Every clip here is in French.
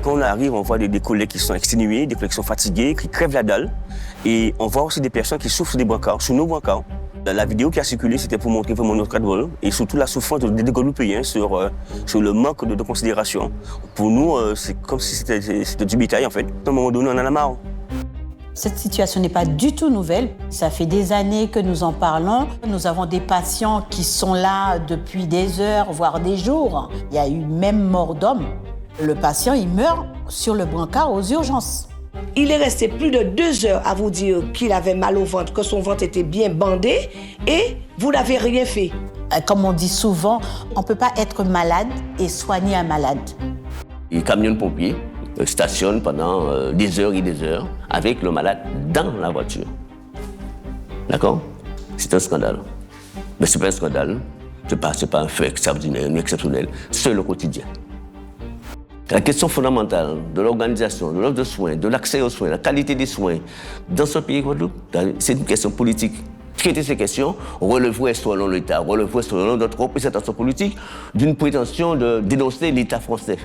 Quand on arrive, on voit des collègues qui sont exténués, des collègues qui sont fatigués, qui crèvent la dalle. Et on voit aussi des personnes qui souffrent des brancards, sous nos brancards. La vidéo qui a circulé, c'était pour montrer vraiment notre cadre et surtout la souffrance des Guadeloupéens sur le manque de considération. Pour nous, c'est comme si c'était du bétail en fait. À un moment donné, on en a marre. Cette situation n'est pas du tout nouvelle. Ça fait des années que nous en parlons. Nous avons des patients qui sont là depuis des heures, voire des jours. Il y a eu même mort d'homme. Le patient, il meurt sur le brancard aux urgences. Il est resté plus de 2 heures à vous dire qu'il avait mal au ventre, que son ventre était bien bandé et vous n'avez rien fait. Comme on dit souvent, on ne peut pas être malade et soigner un malade. Les camions de pompiers stationnent pendant des heures et des heures avec le malade dans la voiture. D'accord? C'est un scandale. Mais ce n'est pas un scandale, ce n'est pas un fait exceptionnel, c'est le quotidien. La question fondamentale de l'organisation, de l'offre de soins, de l'accès aux soins, la qualité des soins dans ce pays Guadeloupe, c'est une question politique. Traiter ces questions relèverait selon l'État, relèverait selon notre représentation politique d'une prétention de dénoncer l'État français,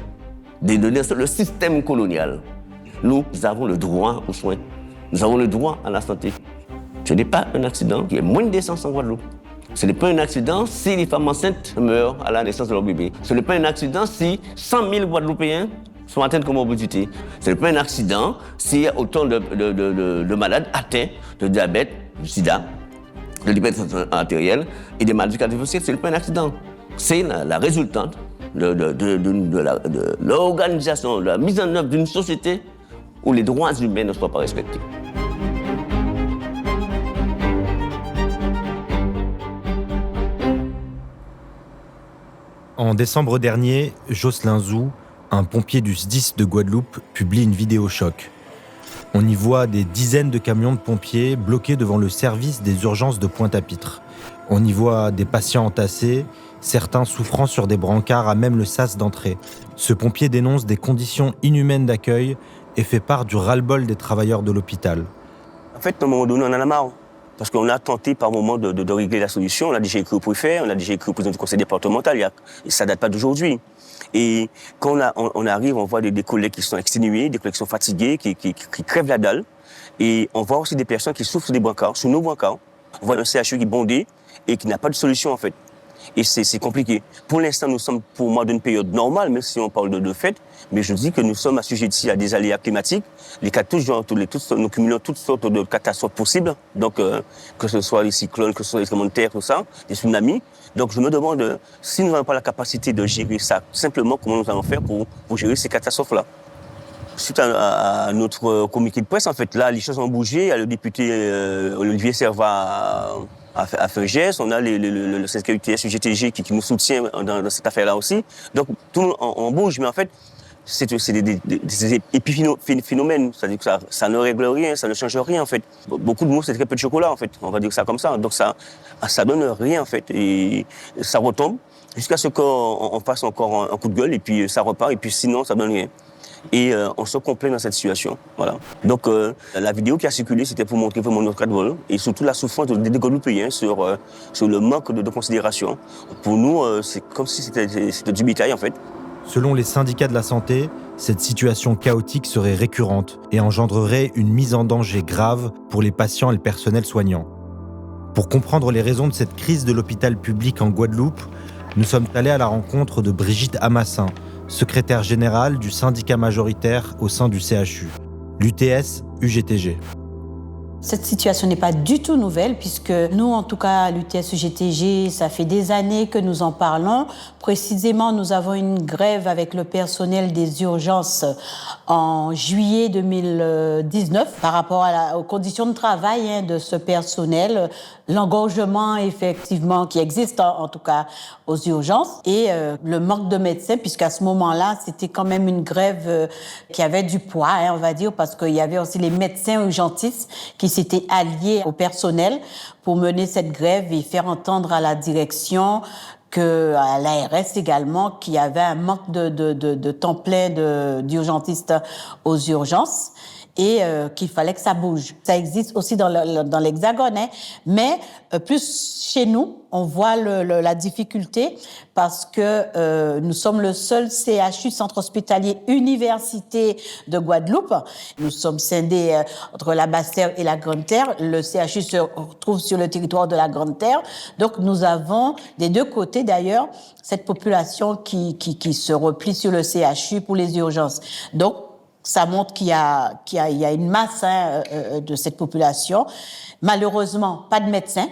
de dénoncer le système colonial. Nous avons le droit aux soins, nous avons le droit à la santé. Ce n'est pas un accident qui est moins de décence en Guadeloupe. Ce n'est pas un accident si les femmes enceintes meurent à la naissance de leur bébé. Ce n'est pas un accident si 100 000 Guadeloupéens sont atteints de comorbidité. Ce n'est pas un accident s'il y a autant de malades atteints de diabète, du sida, de l'hypertension artérielle et des maladies cardiovasculaires. Ce n'est pas un accident. C'est la résultante de l'organisation, de la mise en œuvre d'une société où les droits humains ne soient pas respectés. En décembre dernier, Jocelyn Zou, un pompier du SDIS de Guadeloupe, publie une vidéo choc. On y voit des dizaines de camions de pompiers bloqués devant le service des urgences de Pointe-à-Pitre. On y voit des patients entassés, certains souffrant sur des brancards à même le sas d'entrée. Ce pompier dénonce des conditions inhumaines d'accueil et fait part du ras-le-bol des travailleurs de l'hôpital. En fait, à un moment donné, on en a marre. Parce qu'on a tenté par moment de régler la solution. On a déjà écrit au préfet, on a déjà écrit au président du conseil départemental. Ça ne date pas d'aujourd'hui. Et quand on arrive, on voit des collègues qui sont exténués, des collègues qui sont fatigués, qui crèvent la dalle. Et on voit aussi des personnes qui souffrent des brancards, sous nos brancards. On voit un CHU qui est bondé et qui n'a pas de solution en fait. Et c'est compliqué. Pour l'instant, nous sommes pour moi d'une période normale, même si on parle de fête. Mais je dis que nous sommes assujettis à des aléas climatiques. Les cas, nous cumulons toutes sortes de catastrophes possibles. Donc, que ce soit les cyclones, que ce soit les tremblements de terre, tout ça, des tsunamis. Donc, je me demande si nous n'avons pas la capacité de gérer ça, simplement comment nous allons faire pour gérer ces catastrophes-là. Suite à notre communiqué de presse, en fait, là, les choses ont bougé. Il y a le député Olivier Servat à fait un geste. On a le syndicat UTS, UGTG qui nous soutient dans cette affaire-là aussi. Donc, tout le monde on bouge, mais en fait, c'est des épiphénomènes. C'est-à-dire que ça ne règle rien, ça ne change rien, en fait. Beaucoup de mots, c'est très peu de chocolat, en fait. On va dire ça comme ça. Donc, ça donne rien, en fait. Et ça retombe jusqu'à ce qu'on fasse encore un coup de gueule, et puis ça repart, et puis sinon, ça donne rien. Et on se complaît dans cette situation. Voilà. Donc, la vidéo qui a circulé, c'était pour montrer vraiment notre cadre et surtout la souffrance des Guadeloupéens sur le manque de considération. Pour nous, c'est comme si c'était du bétail, en fait. Selon les syndicats de la santé, cette situation chaotique serait récurrente et engendrerait une mise en danger grave pour les patients et le personnel soignant. Pour comprendre les raisons de cette crise de l'hôpital public en Guadeloupe, nous sommes allés à la rencontre de Brigitte Amassin, secrétaire générale du syndicat majoritaire au sein du CHU, l'UTS-UGTG. Cette situation n'est pas du tout nouvelle puisque nous, en tout cas, à l'UTS-UGTG, ça fait des années que nous en parlons. Précisément, nous avons une grève avec le personnel des urgences en juillet 2019 par rapport aux conditions de travail de ce personnel, l'engorgement effectivement qui existe en tout cas aux urgences et le manque de médecins puisqu'à ce moment-là, c'était quand même une grève qui avait du poids, on va dire, parce qu'il y avait aussi les médecins urgentistes qui s'étaient alliés au personnel pour mener cette grève et faire entendre à la direction à l'ARS également, qu'il y avait un manque de temps plein d'urgentistes aux urgences. et qu'il fallait que ça bouge. Ça existe aussi dans l'Hexagone, hein, mais plus chez nous, on voit la difficulté parce que nous sommes le seul CHU, centre hospitalier université de Guadeloupe. Nous sommes scindés entre la Basse-Terre et la Grande-Terre. Le CHU se retrouve sur le territoire de la Grande-Terre. Donc nous avons des deux côtés d'ailleurs cette population qui se replie sur le CHU pour les urgences. Donc ça montre qu'il y a une masse de cette population. Malheureusement, pas de médecins,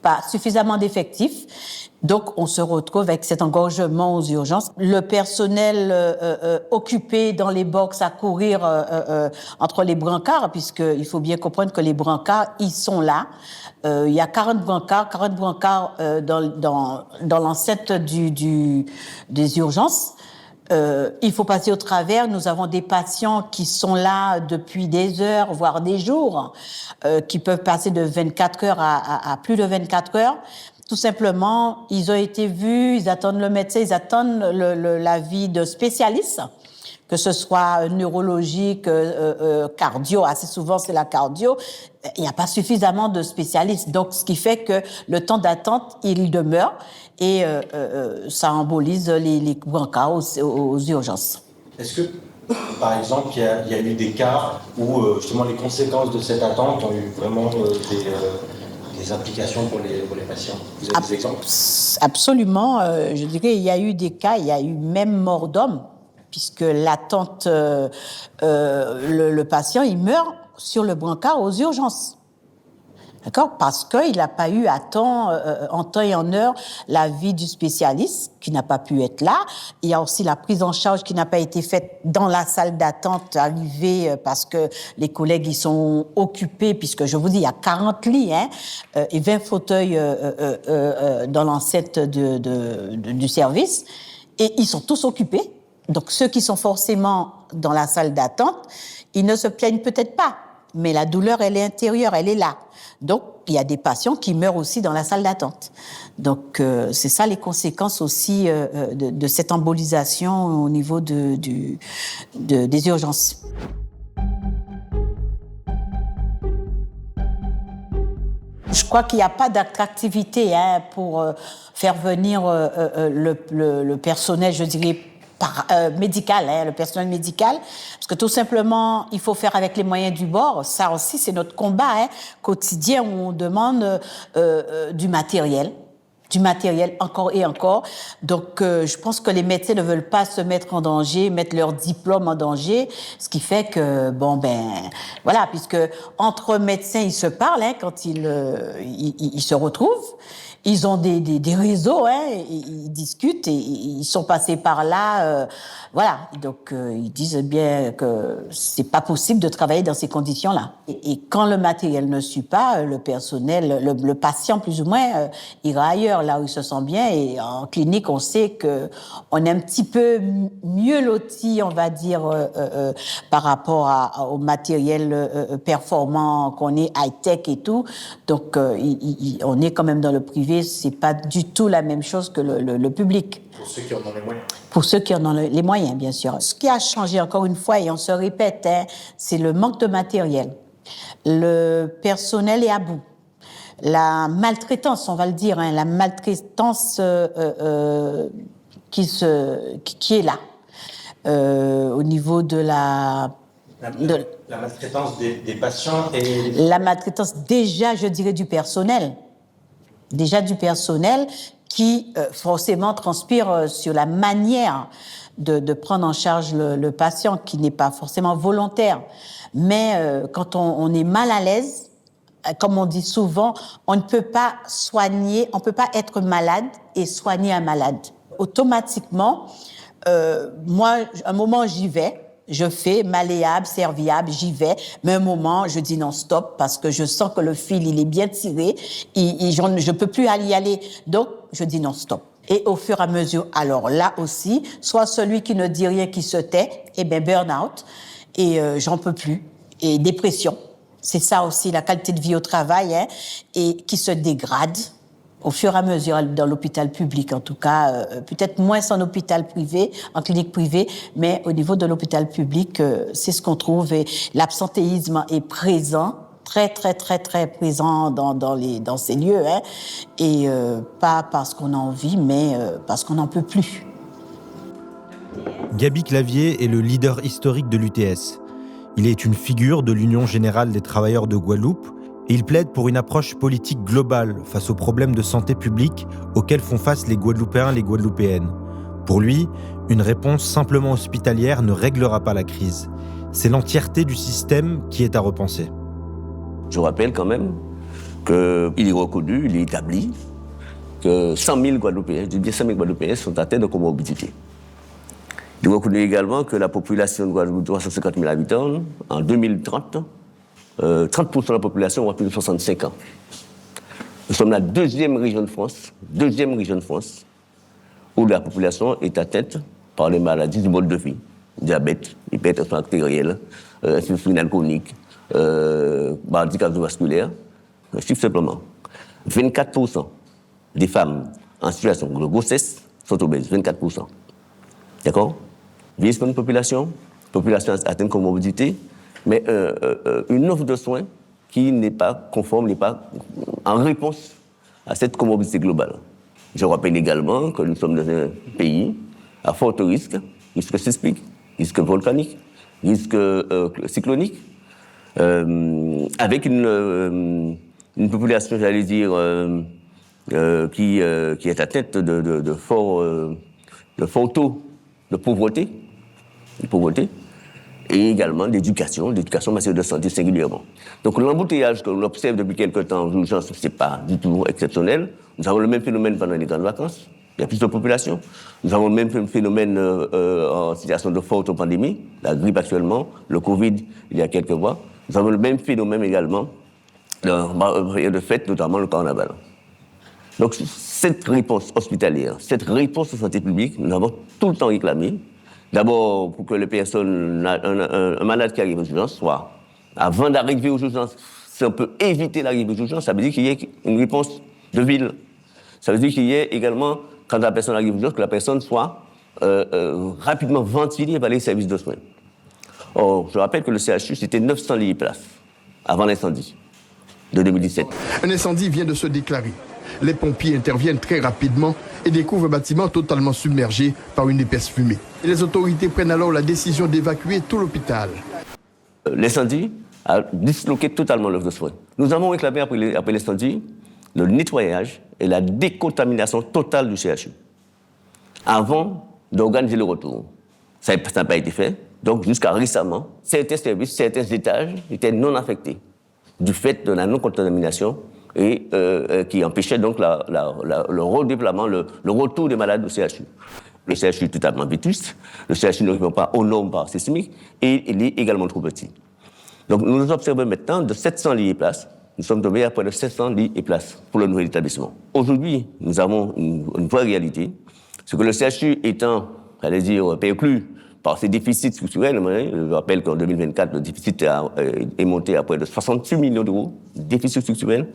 pas suffisamment d'effectifs. Donc, on se retrouve avec cet engorgement aux urgences. Le personnel occupé dans les box à courir entre les brancards, puisqu'il faut bien comprendre que les brancards, ils sont là. Il y a 40 brancards dans l'enceinte des urgences. Il faut passer au travers. Nous avons des patients qui sont là depuis des heures, voire des jours, qui peuvent passer de 24 heures à plus de 24 heures. Tout simplement, ils ont été vus, ils attendent le médecin, ils attendent l'avis de spécialistes, que ce soit neurologique, cardio, assez souvent c'est la cardio. Il n'y a pas suffisamment de spécialistes. Donc, ce qui fait que le temps d'attente, il demeure et ça embolise les brancards aux urgences. Est-ce que, par exemple, il y a eu des cas où justement les conséquences de cette attente ont eu vraiment des implications pour les patients? Vous avez des exemples? Absolument. Je dirais il y a eu des cas, il y a eu même mort d'homme, puisque l'attente, le patient, il meurt sur le brancard aux urgences. D'accord? Parce qu'il n'a pas eu en temps et en heure l'avis du spécialiste qui n'a pas pu être là. Il y a aussi la prise en charge qui n'a pas été faite dans la salle d'attente arrivée parce que les collègues ils sont occupés, puisque je vous dis il y a 40 lits et 20 fauteuils dans l'enceinte du service et ils sont tous occupés. Donc ceux qui sont forcément dans la salle d'attente, ils ne se plaignent peut-être pas, mais la douleur elle est intérieure, elle est là. Donc, il y a des patients qui meurent aussi dans la salle d'attente. Donc, c'est ça les conséquences aussi de cette embolisation au niveau des urgences. Je crois qu'il n'y a pas d'attractivité pour faire venir le personnel, je dirais, médical, le personnel médical, parce que tout simplement, il faut faire avec les moyens du bord. Ça aussi, c'est notre combat quotidien où on demande du matériel encore et encore. Donc, je pense que les médecins ne veulent pas se mettre en danger, mettre leur diplôme en danger, ce qui fait que, voilà, puisque entre médecins, ils se parlent quand ils se retrouvent. Ils ont des réseaux, ils discutent et ils sont passés par là, voilà. Donc ils disent bien que c'est pas possible de travailler dans ces conditions-là. Et quand le matériel ne suit pas, le personnel, le patient plus ou moins ira ailleurs, là où il se sent bien. Et en clinique, on sait que on est un petit peu mieux loti, on va dire, par rapport au matériel performant qu'on est high-tech et tout. Donc on est quand même dans le privé. C'est pas du tout la même chose que le public. Pour ceux qui en ont les moyens. Pour ceux qui en ont les moyens, bien sûr. Ce qui a changé encore une fois, et on se répète, c'est le manque de matériel. Le personnel est à bout. La maltraitance, on va le dire, la maltraitance qui est là. Au niveau de la maltraitance des patients et... La maltraitance déjà, je dirais, du personnel. Déjà du personnel qui forcément transpire sur la manière de prendre en charge le patient, qui n'est pas forcément volontaire. Mais quand on est mal à l'aise, comme on dit souvent, on ne peut pas soigner, on ne peut pas être malade et soigner un malade. Automatiquement, moi, un moment, j'y vais. Je fais malléable, serviable, j'y vais. Mais un moment, je dis non, stop, parce que je sens que le fil, il est bien tiré. Je peux plus y aller. Donc, je dis non, stop. Et au fur et à mesure, alors là aussi, soit celui qui ne dit rien, qui se tait, burn-out. Et j'en peux plus. Et dépression. C'est ça aussi, la qualité de vie au travail, et qui se dégrade au fur et à mesure dans l'hôpital public, en tout cas, peut-être moins en hôpital privé, en clinique privée, mais au niveau de l'hôpital public, c'est ce qu'on trouve. Et l'absentéisme est présent, très présent dans ces lieux, hein, et pas parce qu'on a envie, mais parce qu'on n'en peut plus. Gaby Clavier est le leader historique de l'UTS. Il est une figure de l'Union générale des travailleurs de Guadeloupe et il plaide pour une approche politique globale face aux problèmes de santé publique auxquels font face les Guadeloupéens et les Guadeloupéennes. Pour lui, une réponse simplement hospitalière ne réglera pas la crise. C'est l'entièreté du système qui est à repenser. Je rappelle quand même qu'il est reconnu, il est établi que 100 000 Guadeloupéens, je dis bien 100 000 Guadeloupéens sont atteints de comorbidité. Il est reconnu également que la population de Guadeloupe de 350 000 habitants, en 2030, 30% de la population aura plus de 65 ans. Nous sommes la deuxième région de France, où la population est atteinte par les maladies du mode de vie, diabète, hypertension artérielle, insuffisance rénale chronique, maladie cardiovasculaire. Je chiffre simplement. 24% des femmes en situation de grossesse sont obèses, 24%. D'accord? Vieillissement de population atteinte de comorbidité, mais une offre de soins qui n'est pas conforme, n'est pas en réponse à cette comorbidité globale. Je rappelle également que nous sommes dans un pays à fort risque sismique, risque volcanique, risque cyclonique, avec une population, j'allais dire, qui est atteinte de forts taux de pauvreté, et également d'éducation massive de santé singulièrement. Donc l'embouteillage que l'on observe depuis quelque temps aux urgences, ce n'est pas du tout exceptionnel. Nous avons le même phénomène pendant les grandes vacances. Il y a plus de population. Nous avons le même phénomène en situation de forte pandémie, la grippe actuellement, le Covid il y a quelques mois. Nous avons le même phénomène également de fête, notamment le carnaval. Donc cette réponse hospitalière, cette réponse de santé publique, nous avons tout le temps réclamé. D'abord, pour que les personnes, un malade qui arrive aux urgences, soit, avant d'arriver aux urgences, si on peut éviter l'arrivée aux urgences, ça veut dire qu'il y ait une réponse de ville. Ça veut dire qu'il y ait également, quand la personne arrive aux urgences, que la personne soit rapidement ventilée par les services de soins. Or, je rappelle que le CHU, c'était 900 lits et places avant l'incendie de 2017. Un incendie vient de se déclarer. Les pompiers interviennent très rapidement et découvrent un bâtiment totalement submergé par une épaisse fumée. Et les autorités prennent alors la décision d'évacuer tout l'hôpital. L'incendie a disloqué totalement l'offre de soins. Nous avons réclamé après l'incendie le nettoyage et la décontamination totale du CHU avant d'organiser le retour. Ça n'a pas été fait. Donc jusqu'à récemment, certains services, certains étages étaient non affectés du fait de la non-contamination et qui empêchait donc le redéploiement, le retour des malades au CHU. Le CHU est totalement vétuste, le CHU ne répond pas aux normes sismiques et il est également trop petit. Donc nous observons maintenant de 700 lits et places, nous sommes tombés à près de 700 lits et places pour le nouvel établissement. Aujourd'hui, nous avons une vraie réalité, c'est que le CHU étant, j'allais dire, perclus par ces déficits structurels, je rappelle qu'en 2024, le déficit est monté à près de 68 millions d'euros, déficit structurel.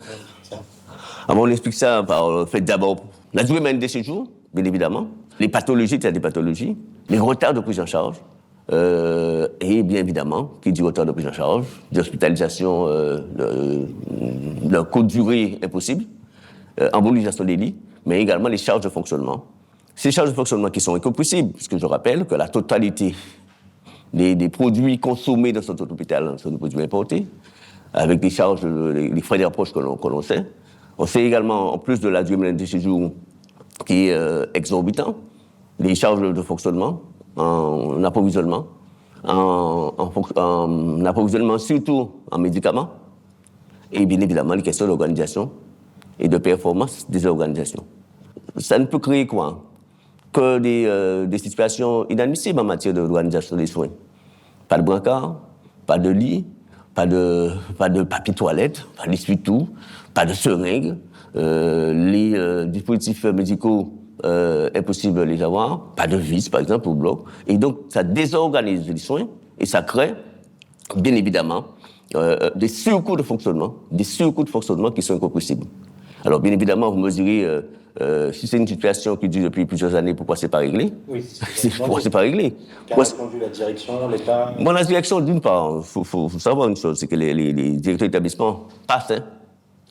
On explique ça par le fait d'abord la durée moyenne des séjours, bien évidemment, les pathologies, il y a des pathologies, les retards de prise en charge, et bien évidemment, qui dit retard de prise en charge, d'hospitalisation de courte durée impossible, embolisation des lits, mais également les charges de fonctionnement. Ces charges de fonctionnement qui sont incompressibles, puisque je rappelle que la totalité des produits consommés dans cet hôpital sont des produits importés, avec des charges, les frais d'approche que l'on sait. On sait également, en plus de la durée moyenne de séjour qui est exorbitant, les charges de fonctionnement, en approvisionnement, en approvisionnement surtout en médicaments, et bien évidemment les questions d'organisation et de performance des organisations. Ça ne peut créer quoi? Que des situations inadmissibles en matière d'organisation des soins. Pas de brancard, pas de lit, pas de papier toilette, pas d'essuie-tout, pas de seringues, les dispositifs médicaux, impossible de les avoir, pas de vis par exemple au bloc. Et donc ça désorganise les soins et ça crée bien évidemment des surcoûts de fonctionnement qui sont incompressibles. Alors, bien évidemment, vous me direz, si c'est une situation qui dure depuis plusieurs années, pourquoi c'est pas réglé? Oui, Pourquoi c'est pas réglé? Qu'a répondu la direction, l'État? Bon, la direction, d'une part, faut savoir une chose, c'est que les directeurs d'établissement passent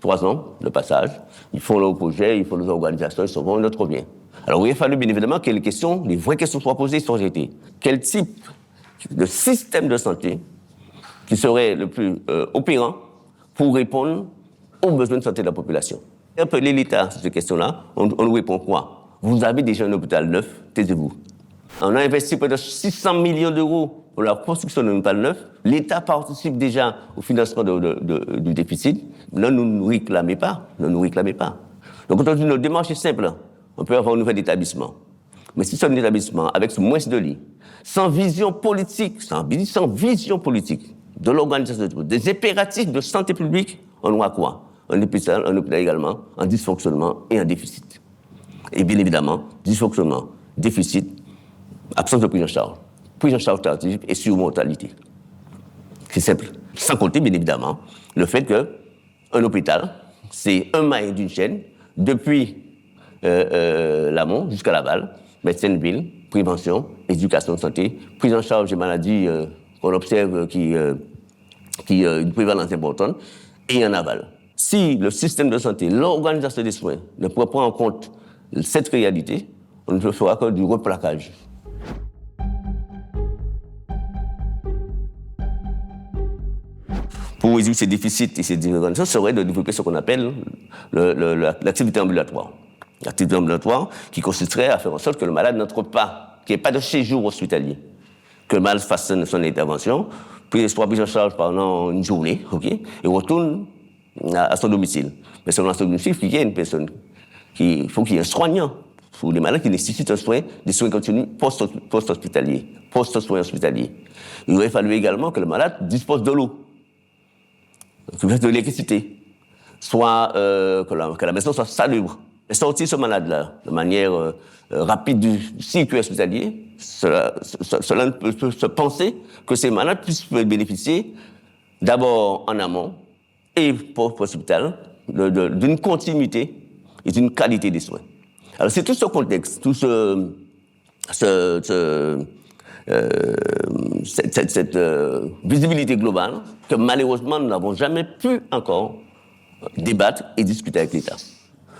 3 ans de passage, ils font leur projet, ils font leurs organisations, ils s'en vont, notre revient. Alors, il a fallu, bien évidemment, que les vraies questions soient posées sur été. Quel type de système de santé qui serait le plus opérant pour répondre aux besoins de santé de la population? Appeler l'État sur ces questions-là, on nous répond quoi? Vous avez déjà un hôpital neuf, taisez-vous. On a investi près de 600 millions d'euros pour la construction d'un hôpital neuf. L'État participe déjà au financement du déficit. Ne nous réclamez pas. Donc aujourd'hui, notre démarche est simple. On peut avoir un nouvel établissement. Mais si c'est un établissement avec moins de lits, sans vision politique de l'organisation des impératifs de santé publique, on aura quoi? Un hôpital également en dysfonctionnement et en déficit. Et bien évidemment, dysfonctionnement, déficit, absence de prise en charge tardive et surmortalité. C'est simple. Sans compter, bien évidemment, le fait qu'un hôpital, c'est un maillon d'une chaîne, depuis l'amont jusqu'à l'aval, médecine de ville, prévention, éducation de santé, prise en charge des maladies qu'on observe qui une prévalence importante, et en aval. Si le système de santé, l'organisation des soins ne prend pas en compte cette réalité, on ne fera que du replaquage. Pour résoudre ces déficits et ces désorganisations, serait de développer ce qu'on appelle l'activité ambulatoire. L'activité ambulatoire qui consisterait à faire en sorte que le malade n'entre pas, qu'il n'y ait pas de séjour hospitalier, que le malade fasse son intervention, puis soit pris en charge pendant une journée, et retourne à son domicile. Mais selon son domicile, il y a une personne il faut qu'il y ait un soignant pour les malades qui nécessitent des soins continus post-hospitaliers, post-soins hospitaliers. Il aurait fallu également que le malade dispose de l'eau, de l'électricité, soit que la maison soit salubre. Et sortir ce malade-là de manière rapide du circuit hospitalier, cela ne peut se penser que ces malades puissent bénéficier d'abord en amont et post-hospital d'une continuité et d'une qualité des soins. Alors c'est tout ce contexte, cette visibilité globale que malheureusement nous n'avons jamais pu encore débattre et discuter avec l'État.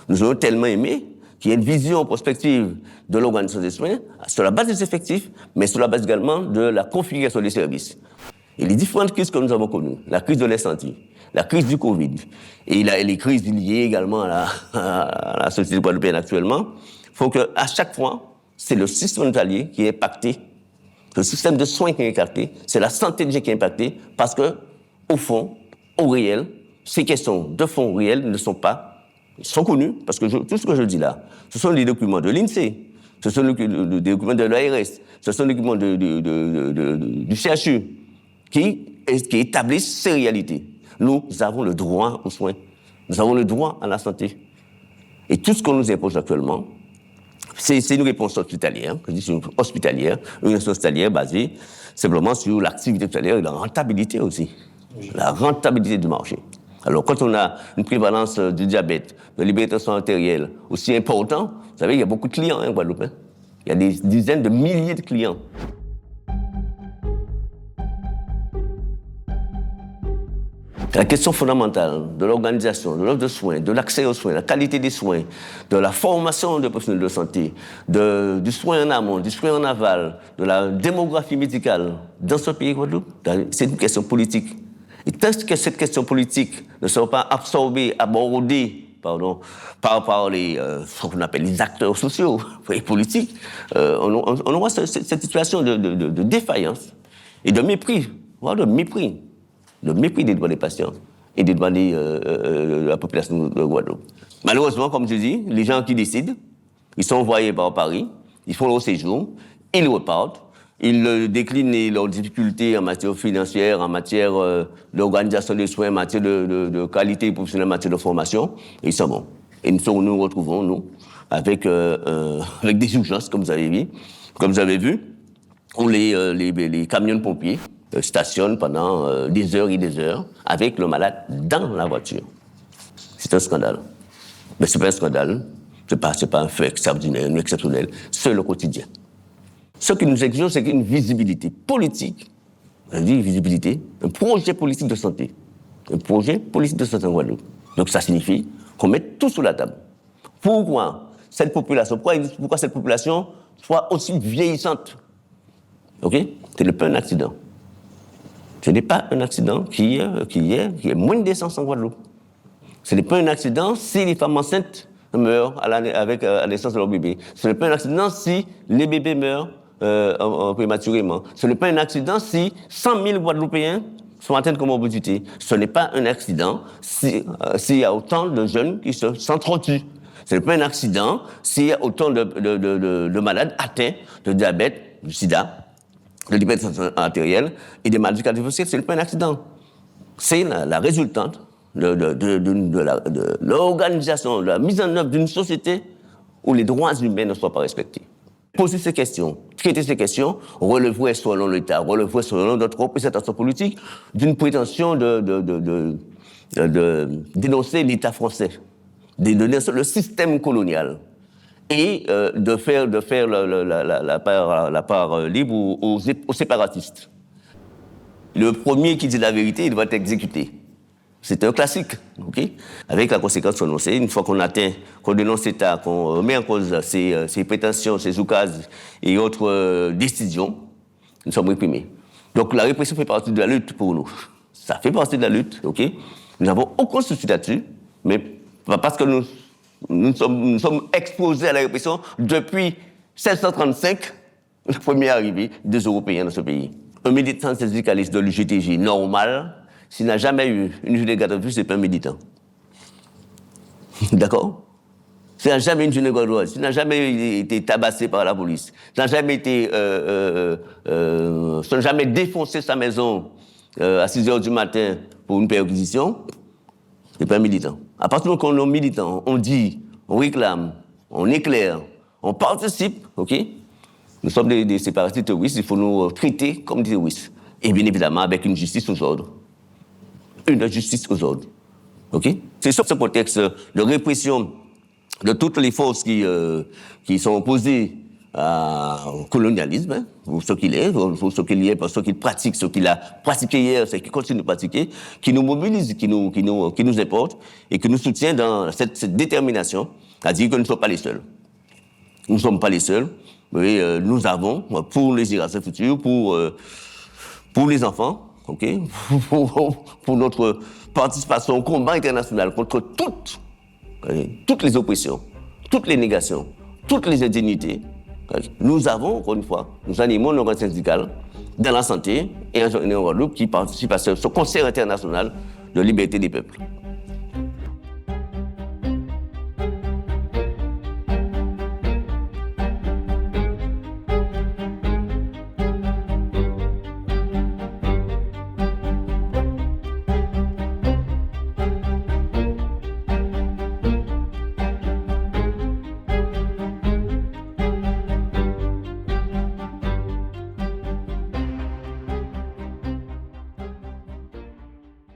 Nous aurions tellement aimé qu'il y ait une vision prospective de l'organisation des soins sur la base des effectifs, mais sur la base également de la configuration des services. Et les différentes crises que nous avons connues, la crise de l'incendie, la crise du Covid, et les crises liées également à la société guadeloupéenne actuellement, font qu'à chaque fois, c'est le système hospitalier qui est impacté, le système de soins qui est impacté, c'est la santé des gens qui est impactée, parce que, au fond, au réel, ces questions de fond réel sont connues, parce que tout ce que je dis là, ce sont les documents de l'INSEE, ce sont les documents de l'ARS, ce sont les documents du CHU, qui établissent ces réalités. Nous avons le droit aux soins, nous avons le droit à la santé. Et tout ce qu'on nous impose actuellement, c'est une réponse hospitalière, une réponse hospitalière basée simplement sur l'activité hospitalière et la rentabilité aussi, la rentabilité du marché. Alors, quand on a une prévalence du diabète, de l'hypertension artérielle aussi important, vous savez, il y a beaucoup de clients en Guadeloupe. Il y a des dizaines de milliers de clients. La question fondamentale de l'organisation, de l'offre de soins, de l'accès aux soins, la qualité des soins, de la formation des professionnels de santé, du soin en amont, du soin en aval, de la démographie médicale dans ce pays Guadeloupe, c'est une question politique. Et tant que cette question politique ne sera pas absorbée, abordée par ce qu'on appelle les acteurs sociaux et politiques, on aura cette situation de défaillance et de mépris, voire de mépris des droits des patients et des droits de la population de Guadeloupe. Malheureusement, comme je dis, les gens qui décident, ils sont envoyés par Paris, ils font leur séjour, ils repartent, ils déclinent leurs difficultés en matière financière, en matière d'organisation des soins, en matière de qualité professionnelle, en matière de formation, et ils s'en vont. Et nous retrouvons, nous, avec des urgences, comme vous avez vu, où les camions de pompiers stationnent pendant des heures et des heures avec le malade dans la voiture. C'est un scandale. Mais ce n'est pas un scandale, ce n'est pas un fait exceptionnel, c'est le quotidien. Ce que nous exigeons, c'est une visibilité politique, on dit visibilité, un projet politique de santé. Un projet politique de santé en Guadeloupe. Donc ça signifie qu'on met tout sur la table. Pourquoi cette population soit aussi vieillissante? Ok? Ce n'est pas un accident. Ce n'est pas un accident qui est moins de naissance en Guadeloupe. Ce n'est pas un accident si les femmes enceintes meurent avec la naissance de leur bébé. Ce n'est pas un accident si les bébés meurent prématurément. Ce n'est pas un accident si 100 000 Guadeloupéens sont atteints de comorbidité. Ce n'est pas un accident s'il y a autant de jeunes qui s'entretuent. Ce n'est pas un accident s'il y a autant de malades atteints de diabète, du sida, de l'hypertension artérielle et des maladies cardiovasculaires. Ce n'est pas un accident. C'est la résultante de l'organisation, de la mise en œuvre d'une société où les droits humains ne soient pas respectés. Poser ces questions, traiter ces questions, relever selon l'État, relever selon notre représentation politique d'une prétention de dénoncer l'État français, de dénoncer le système colonial et de faire la part libre aux séparatistes. Le premier qui dit la vérité, il doit être exécuté. C'est un classique, ok? Avec la conséquence prononcée, une fois qu'on dénonce l'État, qu'on remet en cause ses prétentions, ses oukases et autres décisions, nous sommes réprimés. Donc la répression fait partie de la lutte pour nous. Ça fait partie de la lutte, ok? Nous n'avons aucun souci là-dessus, mais parce que nous sommes exposés à la répression depuis 1735, la première arrivée des Européens dans ce pays. Un militant syndicaliste de l'UGTG normal, s'il n'a jamais eu une journée de garde à vue, c'est pas un militant. D'accord? S'il n'a jamais eu une journée de garde à vue, s'il n'a jamais été tabassé par la police, s'il n'a jamais défoncé sa maison à 6h du matin pour une perquisition, c'est pas un militant. À partir du moment qu'on est militant, on dit, on réclame, on éclaire, on participe, ok? Nous sommes des séparatistes terroristes, il faut nous traiter comme des terroristes. Et bien évidemment, avec une justice aux ordres. Une justice aux ordres. Ok? C'est sur ce contexte de répression de toutes les forces qui sont opposées au colonialisme, hein, pour ce qu'il est, pour ce qu'il est, pour ce qu'il pratique, ce qu'il a pratiqué hier, ce qu'il continue de pratiquer, qui nous mobilise, qui nous importe et qui nous soutient dans cette détermination à dire que nous ne sommes pas les seuls. Nous ne sommes pas les seuls, mais nous avons, pour les générations futures, pour les enfants, ok, pour notre participation au combat international contre toutes les oppressions, toutes les négations, toutes les indignités, nous avons, encore une fois, nous animons nos organisations syndicales dans la santé et en Guadeloupe qui participent à ce concert international de liberté des peuples.